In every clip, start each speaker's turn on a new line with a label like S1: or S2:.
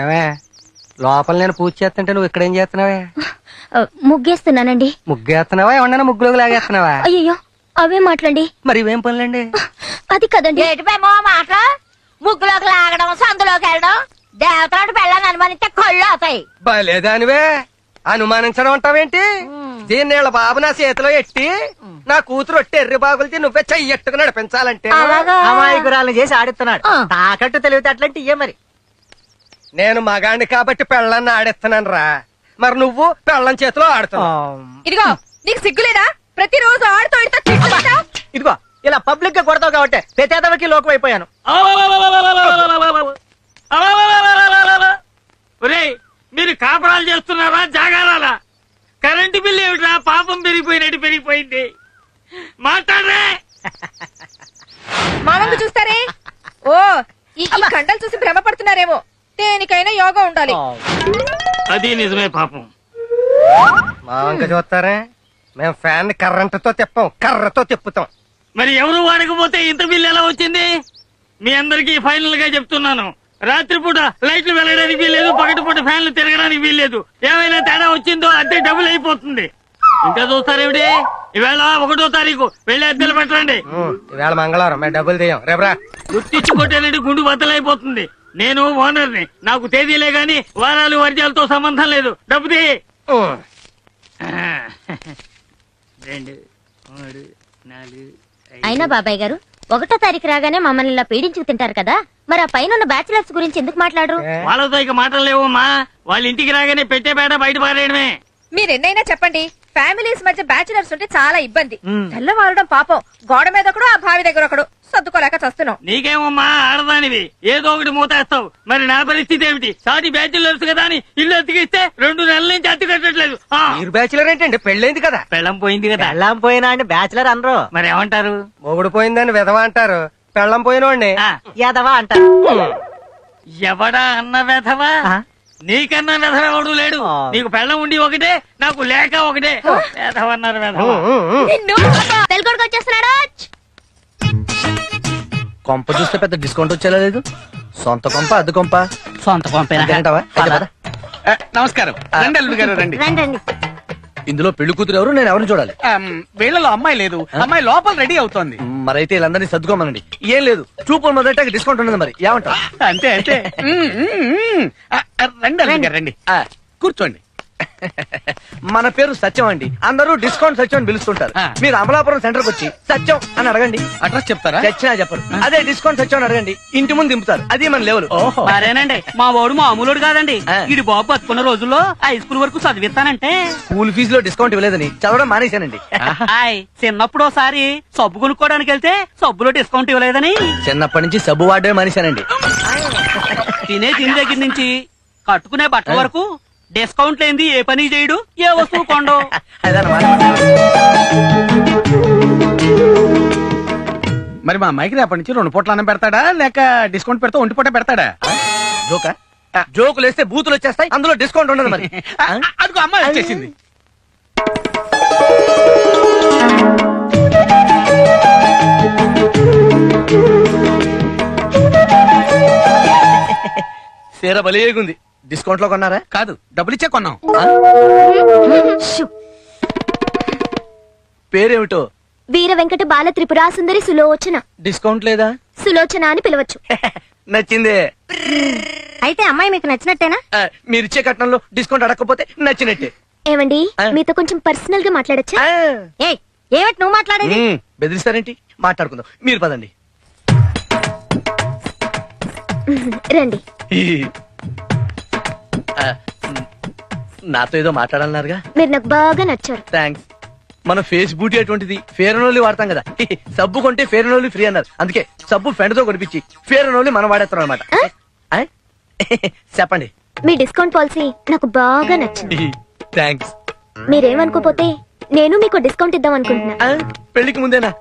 S1: ఏమే లోపల నేను పూజ చేస్తుంటే నువ్వు ఇక్కడేం చేస్తున్నావే?
S2: ముగ్గేస్తున్నానండి.
S1: ముగ్గేస్తున్నావా ఏమన్నా ముగ్గులోకి లాగేస్తున్నావా?
S2: అయ్యో అవే మాట్లాడండి.
S1: మరి ఇవేం పనులండి?
S2: అది కదండి.
S3: ఏటిపేమో మాట ముగ్గులోకి లాగడం, సందులోకి వెళ్ళడం, దేవతలాంటి పెళ్ళని అనుమానిస్తే కళ్ళు అవుతాయి.
S1: బలేదానివే, అనుమానించడం అంటావేంటి? దీన్ని వీళ్ళ బాబు నా చేతిలో ఎట్టి నా కూతురు ఒట్టి ఎర్రి బాగులతో నువ్వే చెయ్యట్టుకు నడిపించాలంటే
S4: అమాయకురాలను చేసి ఆడిస్తున్నాడు. తాకట్టు తెలివితే అట్లాంటి ఇయ్యే మరి.
S1: నేను మగాణ్ణి కాబట్టి పెళ్ళాన్ని ఆడిస్తున్నాను రా, మరి నువ్వు పెళ్ళం చేతిలో ఆడుతున్నావు.
S3: ఇదిగో నీకు సిగ్గులేదా? ప్రతిరోజు ఆడుతూ
S4: ఇదిగో ఇలా పబ్లిక్ గా కొడతావు కాబట్టి ప్రతేదవకి లోకం అయిపోయాను.
S5: మీరు కాపురాలు చేస్తున్నారా జాగారాలా? కరెంటు బిల్లు ఏమిట్రా పాపం పెరిగిపోయినట్టు పెరిగిపోయింది. మాట్లాడరే.
S3: మామంగు చూస్తారే. ఓ ఈ కండలు చూసి భ్రమపడుతున్నారేమో. దేనికైనా యోగా ఉండాలి.
S5: అది నిజమే పాపం.
S1: మా వంక చూస్తారే, మేము ఫ్యాన్ కర్రంటతో తిప్పాం, కర్రతో తిప్పుతాం.
S5: మరి ఎవరు వాడకపోతే ఇంత బిల్లు ఎలా వచ్చింది? మీ అందరికీ ఫైనల్ గా చెప్తున్నాను, రాత్రిపూట లైట్లు వెళ్ళడానికి వీల్లేదు, పగటిపూట ఫ్యాన్లు తిరగడానికి వీల్లేదు. ఏమైనా తేడా వచ్చిందో అద్దె డబుల్ అయిపోతుంది. ఇంకా చూస్తారేమిటి? ఈవేళ 1వ తారీఖు వెళ్ళి అద్దెలు పెట్టండి.
S1: ఈవేళ మంగళవారం, మేము డబ్బులు తీయం. రేపరా
S5: గుర్తించుకుంటేనండి గుండు బద్దలైపోతుంది. నేను ఓనర్ని, నాకు తేదీలే గాని వారాలు వర్జాలతో సంబంధం లేదు. డబ్బు తీ. 2 3 4
S2: అయినా బాబాయ్ గారు 1వ తారీఖు రాగానే మమ్మల్ని ఇలా పీడించుకు తింటారు కదా, మరి ఆ పైన ఉన్న బ్యాచిలర్స్ గురించి ఎందుకు మాట్లాడరు?
S5: వాళ్ళతో ఇక మాటలు లేవమ్మా. వాళ్ళ ఇంటికి రాగానే పెట్టే బేట బయట పారేయడమే.
S3: మీరెన్నైనా చెప్పండి, ఫ్యామిలీస్ మధ్య బ్యాచులర్స్ ఉంటే చాలా ఇబ్బంది. తెల్లవారడం పాపం, గోడ మీద ఒకడు, ఆ బావి దగ్గర ఒకడు, సర్దుకోలేక చస్తున్నాం.
S5: నీకేమమ్మా ఆడదానివి, ఏదో ఒకటి మూతేస్తావు. మరి నా పరిస్థితి ఏమిటి? సాటి బ్యాచులర్స్ కదా అని ఇల్లు అతికిస్తే 2 నెలల నుంచి అతి కట్టట్లేదు.
S1: మీరు బ్యాచులర్ ఏంటండి? పెళ్ళైంది కదా.
S5: పెళ్ళం పోయింది కదా.
S4: పెళ్ళాం పోయినా అండి బ్యాచులర్ అనరు.
S5: మరి ఏమంటారు?
S1: మొగుడు పోయిందని విధవ అంటారు, పెళ్ళం పోయినోడిని
S4: యాదవా అంటారు.
S5: ఎవడా అన్న వెధవా? నీకన్నా వెధవ ఎవడు లేడు. నీకు పెళ్ళం ఉండి ఒకటే, నాకు లేక ఒకటే. వెధవన్నారు వెధవ.
S2: తెలకొడుకు వచ్చేస్తున్నాడు.
S1: కొంప చూస్తే పెద్ద డిస్కౌంట్ వచ్చేలా లేదు. సొంత కొంప అద్దె కొంప.
S5: సొంత
S1: అంతేనంటావా? అయితే పద.
S6: నమస్కారం. రండి అల్లుడు గారు రండి.
S2: రండి.
S1: ఇందులో పెళ్లి కూతురు ఎవరు, నేను ఎవరిని చూడాలి?
S6: వీళ్ళలో అమ్మాయి లేదు, అమ్మాయి లోపల రెడీ అవుతోంది.
S1: మరైతే వీళ్ళందరినీ సర్దుకోమనండి. ఏం లేదు, చూపు మొదట డిస్కౌంట్ ఉన్నది. మరి ఏమంటావు?
S6: అంతే అంతే. రండి అల్లుడు గారు రండి, కూర్చోండి.
S1: మన పేరు సత్యం అండి, అందరూ డిస్కౌంట్ సత్యం అని పిలుస్తుంటారు. మీరు అమలాపురం సెంటర్ కి వచ్చి సత్యం అని అడగండి,
S6: అడ్రస్ చెప్తారా?
S1: చచ్చినా చెప్పరు. అదే డిస్కౌంట్ సత్యం అని అడగండి, ఇంటి ముందు దింపుతారు. అది మన లెవెల్.
S5: మరేనండి, మా వాడు మామూలుడు కాదండి. ఇడి బాబు బతుకున్న రోజుల్లో హై స్కూల్ వరకు చదివిస్తానంటే
S1: స్కూల్ ఫీజులో డిస్కౌంట్ ఇవ్వలేదని చదవడం మానేశానండి.
S5: చిన్నప్పుడు ఒకసారి సబ్బు కొనుక్కోడానికి వెళ్తే సబ్బులో డిస్కౌంట్ ఇవ్వలేదని
S1: చిన్నప్పటి నుంచి సబ్బు వాడమే మానేశానండి.
S5: తినే తిని దగ్గర నుంచి కట్టుకునే బట్టల వరకు డిస్కౌంట్ లేనిది ఏ పని చేయడు, ఏ వస్తువు కొండో.
S6: మరి మా అమ్మాయికి రేపటి నుంచి 2 పూట్ల అన్నం పెడతాడా, లేక డిస్కౌంట్ పెడతా 1 పూట పెడతాడా?
S1: జోకా? జోకులు వేస్తే బూతులు వచ్చేస్తాయి, అందులో డిస్కౌంట్ ఉండదు. మరి
S6: అదిగో అమ్మాయి వచ్చేసింది.
S1: సీర బలిగుంది. డిస్కౌంట్ లో కొన్నారా?
S6: కాదు, డబ్బులు ఇచ్చే కొన్నాం.
S1: పేరేమిటో?
S2: వీర వెంకట బాల త్రిపురా సుందరి సులోచన.
S1: డిస్కౌంట్ లేదా?
S2: సులోచన అని పిలవచ్చు.
S1: నచ్చిందే.
S2: అయితే అమ్మాయి మీకు నచ్చినట్టేనా?
S1: మీరిచ్చే కట్నంలో డిస్కౌంట్ అడగకపోతే నచ్చినట్టే.
S2: ఏమండి, మీతో కొంచెం పర్సనల్ గా మాట్లాడచ్చా? ఏమిటి నువ్వు మాట్లాడేది?
S1: బెదిరిస్తారేంటి? మాట్లాడుకుందాం, మీరు పదండి.
S2: రండి.
S1: నాతో ఏదో మాట్లాడాలన్నారుగా.
S2: మీరు నాకు బాగా నచ్చారు.
S1: థ్యాంక్స్. మన ఫేస్ బ్యూటీ అటువంటిది, ఫేర్ అండ్ ఓన్లీ వాడతాం కదా. సబ్బు కొంటే ఫేర్ అండ్ ఓన్లీ ఫ్రీ అన్నారు, అందుకే సబ్బు ఫ్రెండ్ తో కొనిపించి ఫేర్ అండ్ ఓన్లీ మనం వాడేస్తాం అనమాట. చెప్పండి.
S2: మీ డిస్కౌంట్ పాలసీ నాకు బాగా నచ్చింది.
S1: థ్యాంక్స్.
S2: మీరేమనుకోపోతే నేను మీకు డిస్కౌంట్ ఇద్దాం అనుకుంటున్నా.
S1: పెళ్లికి ముందేనా?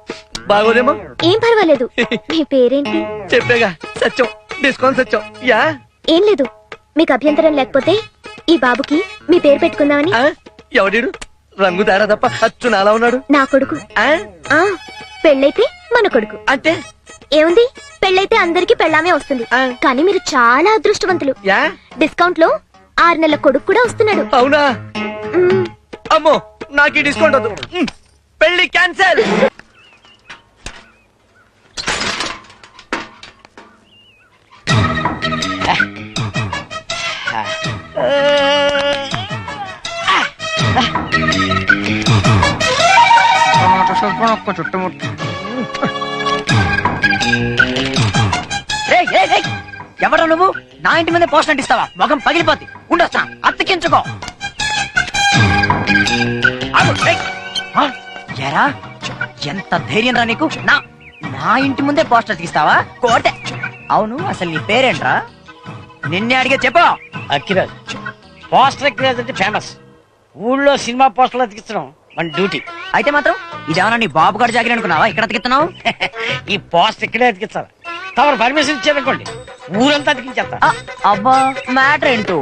S1: బాగోదేమో.
S2: ఏం పర్వాలేదు. మీ పేరేంటి?
S1: చెప్పేగా, సత్యం. డిస్కౌంట్ సత్యం. యా.
S2: ఏం లేదు, మీకు అభ్యంతరం లేకపోతే ఈ బాబుకి మీ పేరు పెట్టుకుందామని.
S1: ఎవడీడు? రంగు తేడా తప్ప అచ్చు నాలా ఉన్నాడు.
S2: నా కొడుకు. పెళ్ళైతే మన కొడుకు.
S1: అంటే
S2: ఏముంది, పెళ్ళైతే అందరికి పెళ్ళామే వస్తుంది. కానీ మీరు చాలా అదృష్టవంతులు.
S4: యా
S2: డిస్కౌంట్ లో 6 నెలల కొడుకు కూడా వస్తున్నాడు.
S4: అవునా?
S2: మ్మ్.
S4: అమ్మో నాకు ఈ డిస్కౌంట్ వద్దు. పెళ్లి క్యాన్సల్.
S7: ఎవరు నువ్వు? నా ఇంటి మీద పోస్ట్ అంటిస్తావా? మొఖం పగిలిపోద్ది. ఉండొస్తా, అత్తకించుకో. ఎరా ఎంత ధైర్యం రా నీకు? నా ఇంటి ముందే పోస్టర్ అతికిస్తావా? కోటే. అవును, అసలు నీ పేరేంట్రా? నిన్నే అడిగే చెప్పు.
S5: అక్కిరాజ్. పోస్టర్ అక్కిరాజ్ అంటే ఫేమస్. ఊళ్ళో సినిమా పోస్టర్లు అతికించడం మన డ్యూటీ.
S7: అయితే మాత్రం ఇదేమన్నా నీ బాబు గారు జాగిరి అనుకున్నావా? ఇక్కడ అతికిస్తున్నావు?
S5: ఈ పోస్టర్ ఇక్కడే అతికించాలి. తమరు పర్మిషన్ ఇచ్చారనుకోండి, ఊరంతా అతికించేస్తా.
S7: అబ్బా, మ్యాటర్ ఏంటో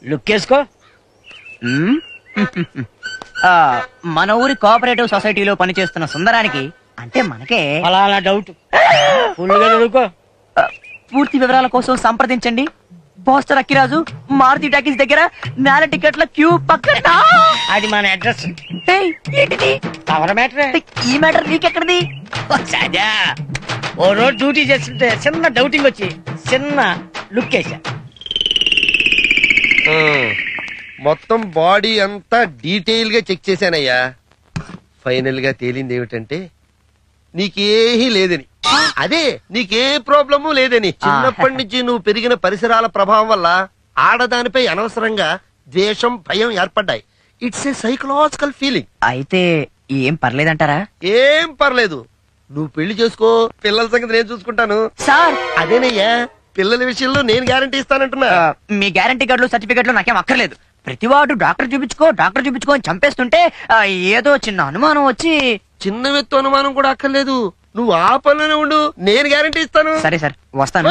S5: లుక్ వేసుకో.
S7: మన ఊరి కోఆపరేటివ్ సొసైటీలో పనిచేస్తున్న సుందరానికి, అంటే మనకే,
S5: అలా డౌట్ ఫుల్గా చదువుకో.
S7: పూర్తి వివరాల కోసం సంప్రదించండి పోస్టర్ అక్కిరాజు, మారుతి టాకీస్ దగ్గర, నేల టికెట్ల క్యూ పక్కన.
S5: అది మన అడ్రస్.
S7: ఏయ్, ఏంటిది?
S5: తమర మ్యాటరే.
S7: ఈ మ్యాటర్ నీకెక్కడిది?
S5: సదా ఓ రోజు డ్యూటీ చేస్తుంటే చిన్న డౌటింగ్ వచ్చి చిన్న లుక్ వేసా.
S8: మొత్తం బాడీ అంతా డీటెయిల్ గా చెక్ చేశానయ్యా. ఫైనల్ గా తేలింది ఏమిటంటే నీకేహీ లేదని. అదే నీకే ప్రాబ్లము లేదని. చిన్నప్పటి నుంచి నువ్వు పెరిగిన పరిసరాల ప్రభావం వల్ల ఆడదానిపై అనవసరంగా ద్వేషం, భయం ఏర్పడ్డాయి. It's a psychological feeling.
S7: అయితే ఏం పర్లేదంటారా?
S8: ఏం పర్లేదు, నువ్వు పెళ్లి చేసుకో. పిల్లల సంగతి నేను చూసుకుంటాను.
S7: సార్,
S8: అదేనయ్యా, పిల్లల విషయంలో నేను గ్యారంటీ ఇస్తానంటున్నా.
S7: మీ గ్యారంటీ కార్డులు, సర్టిఫికెట్లు నాకేం అక్కర్లేదు. ప్రతివాడు డాక్టర్ చూపించుకో అని చంపేస్తుంటే ఏదో చిన్న అనుమానం వచ్చి.
S8: చిన్న వ్యక్తి అనుమానం కూడా అక్కర్లేదు, నువ్వు ఆ పనిలోనే ఉండు, నేను గ్యారంటీ ఇస్తాను.
S7: సరే సార్, వస్తాను.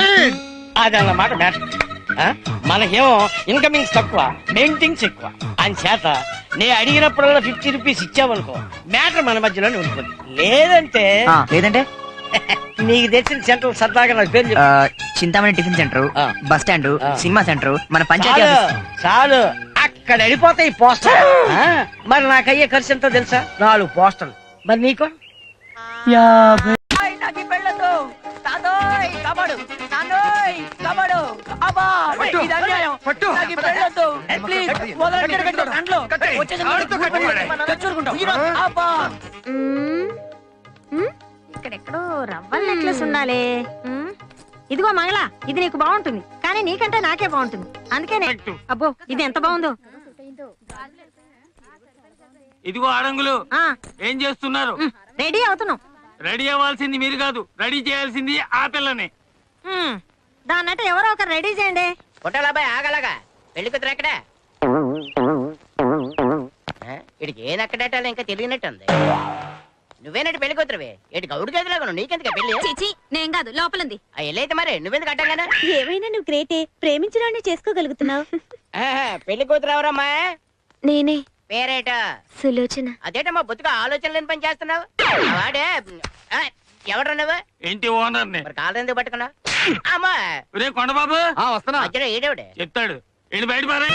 S5: అదన్నమాట మ్యాటర్. మనకేమో ఇన్కమింగ్స్ తక్కువ, మెయింటింగ్స్ ఎక్కువ. అని చేత నేను అడిగినప్పుడల్లా 50 రూపీస్ ఇచ్చావనుకో, మ్యాటర్ మన మధ్యలోనే ఉంటుంది. లేదంటే
S7: లేదంటే
S5: నీకు తెచ్చిన సెంటర్ సరదాగా నాకు పేరు చెప్పు.
S7: చింతామణి టిఫిన్ సెంటర్,
S5: ఆ.
S7: బస్ స్టాండ్,
S5: ఆ.
S7: సినిమా సెంటర్, మన పంచాయతీ
S5: చాలు
S7: ఆఫీస్.
S5: చాలు, అక్కడ వెళ్ళిపోతాయి పోస్టర్. మరి నాకు అయ్యే ఖర్చు ఎంతో తెలుసా? 4 పోస్టర్లు. మరి నీకు
S7: 50.
S2: ఇక్కడెక్కడో రవ్వల నెక్లెస్ ఉండాలి. ఇదిగో మంగళ, ఇది నీకు బాగుంటుంది, కానీ నీకంటే నాకే బాగుంటుంది. అందుకనే. అబ్బో, ఇది ఎంత బాగుందో.
S5: ఇదిగో ఆడంగులు
S2: ఆ,
S5: ఏం చేస్తున్నారు?
S2: రెడీ అవుతున్నాం.
S5: రెడీ అవ్వాల్సింది మీరు కాదు, రెడీ చేయాల్సింది ఆ పిల్లని.
S2: దాన్నట్టు ఎవరో ఒకరు రెడీ చేయండి.
S7: ఫోటోలాబాయ్ ఆగలాగా పెళ్లి కూతురు ఎక్కడ? ఇడికి ఏది అక్కడేటాలో ఇంకా తెలియనట్టుంది. నువ్వేనట్టు పెళ్లి కూతురువే? ఇటు గౌడు గదిలాగా నీకెందుకు పెళ్లి?
S2: చిచి, నేను కాదు, లోపలుంది.
S7: వెళ్ళైతే మరి నువ్వెందుకు అడ్డంగానే?
S2: ఏమైనా నువ్వు గ్రేటే, ప్రేమించడాన్ని చేసుకోగలుగుతున్నావు.
S7: పెళ్లి కూతురు ఎవరమ్మా?
S2: నేనే,
S7: పేరేట?
S2: సులోచన.
S7: అదేటమ్మా బొత్తుగా ఆలోచన లేని పని చేస్తున్నావు. వాడే ఎవరు నువ్వు?
S5: ఇంటి ఓనర్ ని.
S7: మరి కాళ్ళు ఎందుకు పట్టుకున్నావు? అమ్మా
S5: రే కొండబాబు,
S6: వస్తున్నా.
S7: మధ్యలో ఏడేవిడే
S5: చెప్తాడు. వెళ్ళి బయట పారే.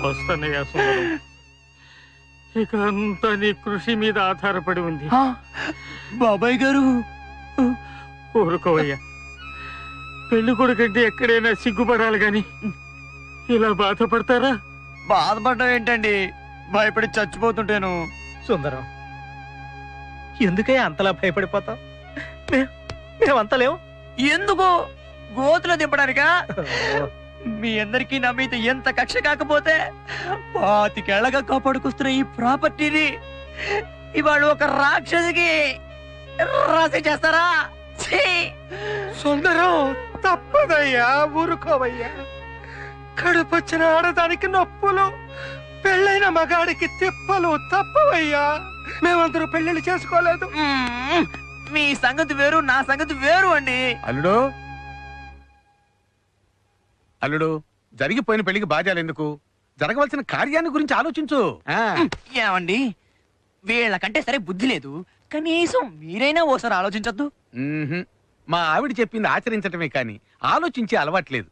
S5: వస్తానయ్యా సుందరం. ఇక అంతా నీ కృషి మీద ఆధారపడి ఉంది.
S7: బాబాయ్ గారు
S5: ఊరుకోవయ్యా, పెళ్లి కొడుకంటే ఎక్కడైనా సిగ్గుపడాలి గాని ఇలా బాధపడతారా?
S7: బాధపడ్డం ఏంటండి, భయపడి చచ్చిపోతుంటాను.
S4: సుందరం, ఎందుకే అంతలా భయపడిపోతావు? మేమంతా లేవు.
S7: ఎందుకు? గోతులో దింపడానికా? మీ అందరికీ నా మీద ఎంత కక్ష కాకపోతే 25 ఏళ్లగా కాపాడుకొస్తున్న ఈ ప్రాపర్టీని ఇవాళ ఒక రాక్షసికి రాసి చేస్తారా?
S1: సుందరం, తప్పదయ్యా, ఊరుకోవయ్యా. కడుపొచ్చిన ఆడదానికి నొప్పులు పెళ్ళైన మగాడికి తిప్పలు తప్పవయ్యా. మేమందరూ పెళ్లిళ్ళు చేసుకోలేదు.
S7: మీ సంగతి వేరు, నా సంగతి వేరు అండి.
S6: అల్లుడు అల్లుడు, జరిగిపోయిన పెళ్లికి బాధ్యాలు ఎందుకు? జరగవలసిన కార్యాన్ని గురించి ఆలోచించు.
S7: ఏమండి, వీళ్ళకంటే సరే బుద్ధి లేదు, కనీసం మీరైనా ఓసారి ఆలోచించొద్దు.
S6: మా ఆవిడ చెప్పింది ఆచరించటమే కాని ఆలోచించి అలవాట్లేదు.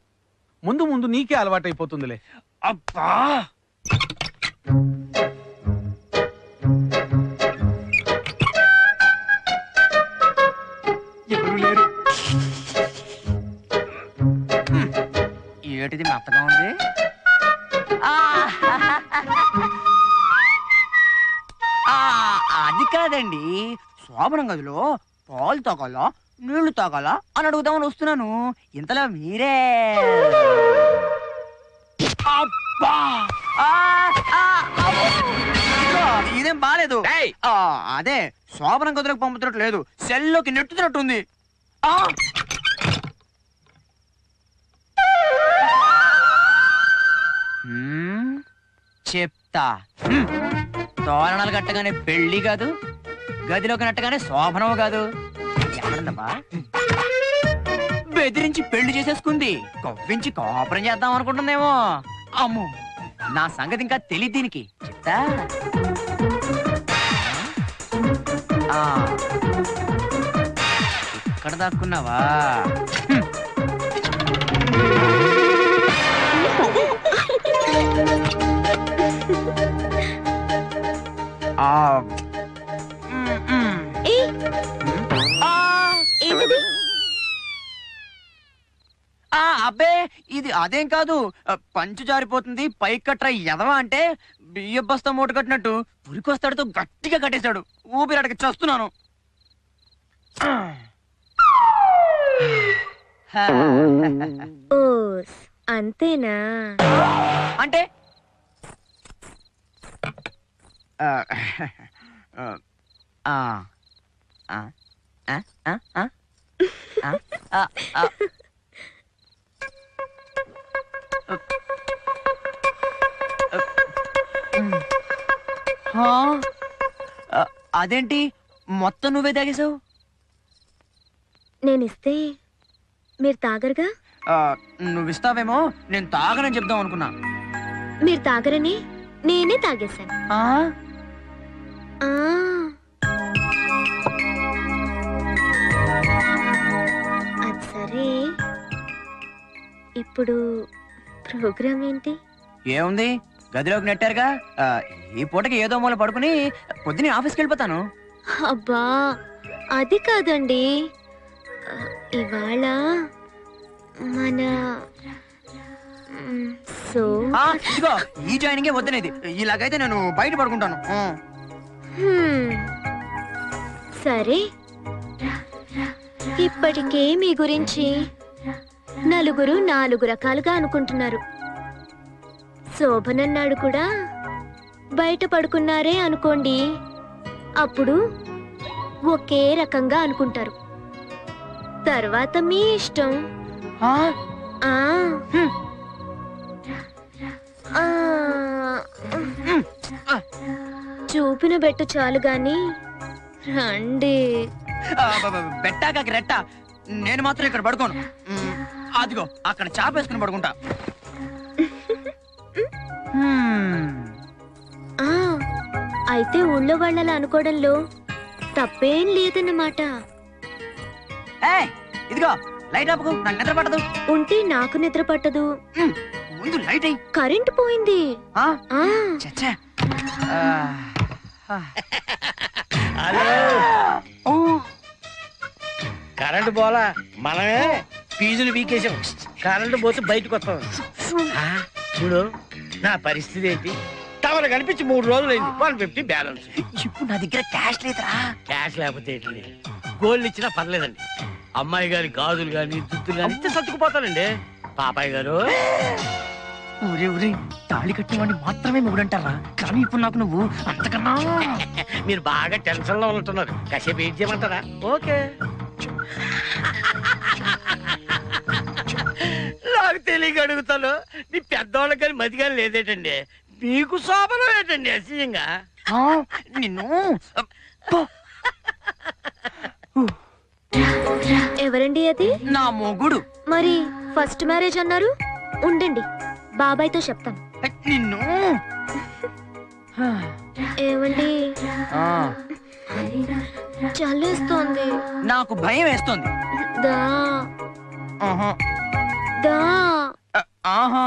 S6: ముందు ముందు నీకే అలవాటైపోతుందిలే.
S7: అబ్బా, ఎవరు లేరు. ఏటిది మెత్తగా ఉంది. అది కాదండి, శోభనం గదిలో పాలు తాగాలా నీళ్లు తాగాలా అని అడుగుదామని వస్తున్నాను. ఇంతలో మీరే అబ్బా! ఇదేం బాలేదు. అదే శోభనం గదిలోకి పంపుతున్నట్టు లేదు, సెల్లోకి నెట్టుతున్నట్టుంది. చెప్తా. తోరణాలు కట్టగానే పెళ్లి కాదు, గదిలోకి నట్టగానే శోభనం కాదు. ఎవరన్నమ్మా బెదిరించి పెళ్లి చేసేసుకుంది, కవ్వించి కాపురం చేద్దాం అనుకుంటుందేమో. అమ్మో, నా సంగతి ఇంకా తెలియదు దీనికి. చెప్తా. ఇక్కడ దాక్కున్నావా? అబ్బే, ఇది అదేం కాదు. పంచు జారిపోతుంది పైకి కట్రా ఎదవా అంటే బియ్య బస్తా మూట కట్టినట్టు పురికొస్తాడుతో గట్టిగా కట్టేశాడు. ఊపిరాటకి చస్తున్నాను.
S2: అంతేనా?
S7: అంటే అదేంటి మొత్తం నువ్వే తాగేశావు?
S2: నేనిస్తే మీరు తాగరుగా.
S7: నువ్విస్తావేమో నేను తాగనని చెప్దాం అనుకున్నా.
S2: మీరు తాగరని నేనే తాగేశాను. అది సరే, ఇప్పుడు ప్రోగ్రామ్ ఏంటి?
S7: ఏముంది, గదిలోకి నెట్టారుగా. ఈ పూటకి ఏదో మూల పడుకుని పొద్దునే ఆఫీస్కి వెళ్ళిపోతాను.
S2: అబ్బా, అది కాదండి. ఇవాళ మన
S7: ఇదిగో ఈ జాయినింగే వద్దనేది. ఇలాగైతే నేను బయట పడుకుంటాను.
S2: సరే, ఇప్పటికే మీ గురించి నలుగురు 4 రకాలుగా అనుకుంటున్నారు. శోభనన్నాడు కూడా బయట పడుకున్నారే అనుకోండి, అప్పుడు ఒకే రకంగా అనుకుంటారు. తర్వాత మీ ఇష్టం. చూపిన బెట్టు చాలు గాని రండి.
S7: పెట్టాక రెట్ట, నేను మాత్రం ఇక్కడ పడుకోను. అదిగో అక్కడ చాపేసుకుని పడుకుంటా.
S2: అయితే ఊళ్ళో వాళ్ళలా అనుకోవడంలో తప్పేం లేదన్నమాట.
S7: ఇదిగో లైట్ ఆపుకో, నాకు నిద్ర పట్టదు.
S2: ఉంటే నాకు నిద్ర పట్టదు.
S7: ముందు లైట్ అయ్యి.
S2: కరెంటు పోయింది.
S4: కరెంటు పోలా, మనమే ఫీజులు వీకేసాం. కరెంటు పోతే బయటకు వస్తాం. చూడు నా పరిస్థితి ఏంటి. తమరు కనిపించి 3 రోజులైంది. 150 బ్యాలెన్స్.
S7: ఇప్పుడు నా దగ్గర క్యాష్ లేదురా.
S4: క్యాష్ లేకపోతే ఏంటి, గోల్డ్ ఇచ్చినా పర్లేదండి. అమ్మాయి గారి గాజులు గాని దుద్దులు గాని ఇస్తే సర్దుకుపోతానండి. పాపాయ్ గారు,
S7: ఊరే ఊరే తాళి కట్టినవాడిని మాత్రమే మొగుడంటారా? కానీ ఇప్పుడు నాకు నువ్వు అంతకన్నా.
S4: మీరు బాగా టెన్షన్ లో ఉంటున్నారు. కాసేపు ఏం చేయమంటారా? ఓకే. నాకు తెలియక అడుగుతాను. మీ పెద్దవాళ్ళకి కానీ మతి కానీ లేదేటండి. మీకు శోభనం ఏంటండి అసహ్యంగా?
S7: ఆ, నిన్ను
S9: ఎవరండి అది?
S7: నా మొగుడు.
S9: మరి ఫస్ట్ మ్యారేజ్ అన్నారు. ఉండండి, బాబాయ్తో చెప్తాను.
S7: నిన్ను
S9: ఏమండి,
S7: ఆ,
S9: చల్లేస్తోంది.
S7: నాకు భయం వేస్తుంది.
S9: దా
S7: ఆహా
S9: దా
S7: ఆహా